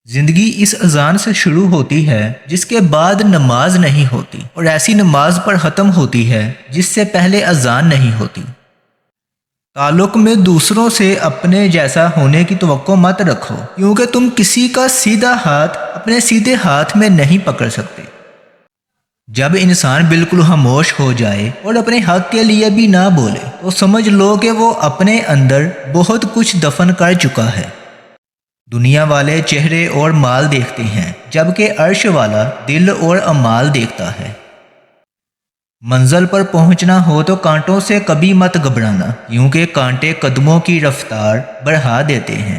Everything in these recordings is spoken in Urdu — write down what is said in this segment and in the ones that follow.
زندگی اس اذان سے شروع ہوتی ہے جس کے بعد نماز نہیں ہوتی، اور ایسی نماز پر ختم ہوتی ہے جس سے پہلے اذان نہیں ہوتی۔ تعلق میں دوسروں سے اپنے جیسا ہونے کی توقع مت رکھو، کیونکہ تم کسی کا سیدھا ہاتھ اپنے سیدھے ہاتھ میں نہیں پکڑ سکتے۔ جب انسان بالکل خاموش ہو جائے اور اپنے حق کے لیے بھی نہ بولے تو سمجھ لو کہ وہ اپنے اندر بہت کچھ دفن کر چکا ہے۔ دنیا والے چہرے اور مال دیکھتے ہیں، جبکہ عرش والا دل اور اعمال دیکھتا ہے۔ منزل پر پہنچنا ہو تو کانٹوں سے کبھی مت گھبرانا، کیونکہ کانٹے قدموں کی رفتار بڑھا دیتے ہیں۔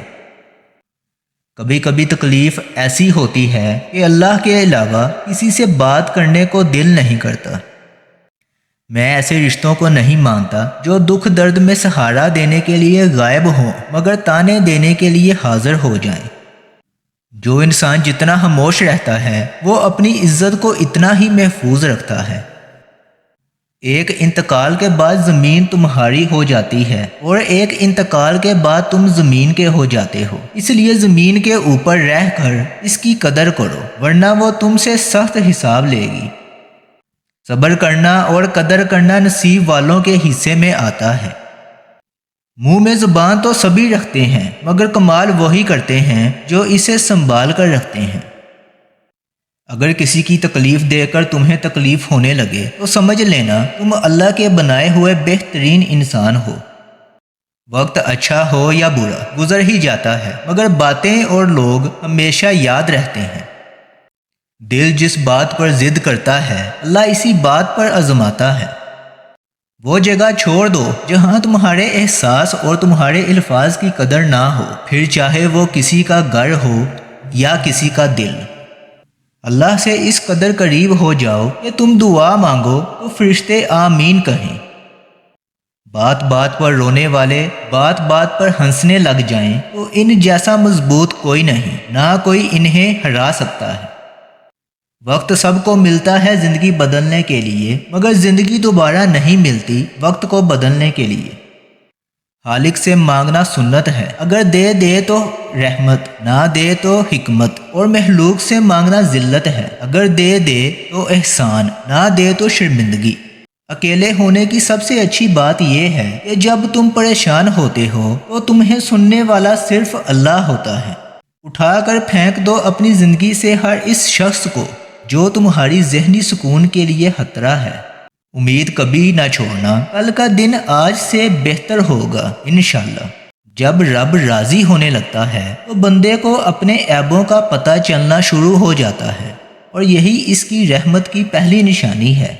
کبھی کبھی تکلیف ایسی ہوتی ہے کہ اللہ کے علاوہ کسی سے بات کرنے کو دل نہیں کرتا۔ میں ایسے رشتوں کو نہیں مانتا جو دکھ درد میں سہارا دینے کے لیے غائب ہوں مگر تانے دینے کے لیے حاضر ہو جائیں۔ جو انسان جتنا خاموش رہتا ہے وہ اپنی عزت کو اتنا ہی محفوظ رکھتا ہے۔ ایک انتقال کے بعد زمین تمہاری ہو جاتی ہے اور ایک انتقال کے بعد تم زمین کے ہو جاتے ہو، اس لیے زمین کے اوپر رہ کر اس کی قدر کرو، ورنہ وہ تم سے سخت حساب لے گی۔ صبر کرنا اور قدر کرنا نصیب والوں کے حصے میں آتا ہے۔ منہ میں زبان تو سبھی رکھتے ہیں مگر کمال وہی کرتے ہیں جو اسے سنبھال کر رکھتے ہیں۔ اگر کسی کی تکلیف دے کر تمہیں تکلیف ہونے لگے تو سمجھ لینا تم اللہ کے بنائے ہوئے بہترین انسان ہو۔ وقت اچھا ہو یا برا گزر ہی جاتا ہے، مگر باتیں اور لوگ ہمیشہ یاد رہتے ہیں۔ دل جس بات پر ضد کرتا ہے اللہ اسی بات پر آزماتا ہے۔ وہ جگہ چھوڑ دو جہاں تمہارے احساس اور تمہارے الفاظ کی قدر نہ ہو، پھر چاہے وہ کسی کا گھر ہو یا کسی کا دل۔ اللہ سے اس قدر قریب ہو جاؤ کہ تم دعا مانگو تو فرشتے آمین کہیں۔ بات بات پر رونے والے بات بات پر ہنسنے لگ جائیں تو ان جیسا مضبوط کوئی نہیں، نہ کوئی انہیں ہرا سکتا ہے۔ وقت سب کو ملتا ہے زندگی بدلنے کے لیے، مگر زندگی دوبارہ نہیں ملتی وقت کو بدلنے کے لیے۔ خالق سے مانگنا سنت ہے، اگر دے دے تو رحمت، نہ دے تو حکمت، اور مخلوق سے مانگنا ذلت ہے، اگر دے دے تو احسان، نہ دے تو شرمندگی۔ اکیلے ہونے کی سب سے اچھی بات یہ ہے کہ جب تم پریشان ہوتے ہو تو تمہیں سننے والا صرف اللہ ہوتا ہے۔ اٹھا کر پھینک دو اپنی زندگی سے ہر اس شخص کو جو تمہاری ذہنی سکون کے لیے خطرہ ہے۔ امید کبھی نہ چھوڑنا، کل کا دن آج سے بہتر ہوگا انشاءاللہ۔ جب رب راضی ہونے لگتا ہے تو بندے کو اپنے عیبوں کا پتہ چلنا شروع ہو جاتا ہے، اور یہی اس کی رحمت کی پہلی نشانی ہے۔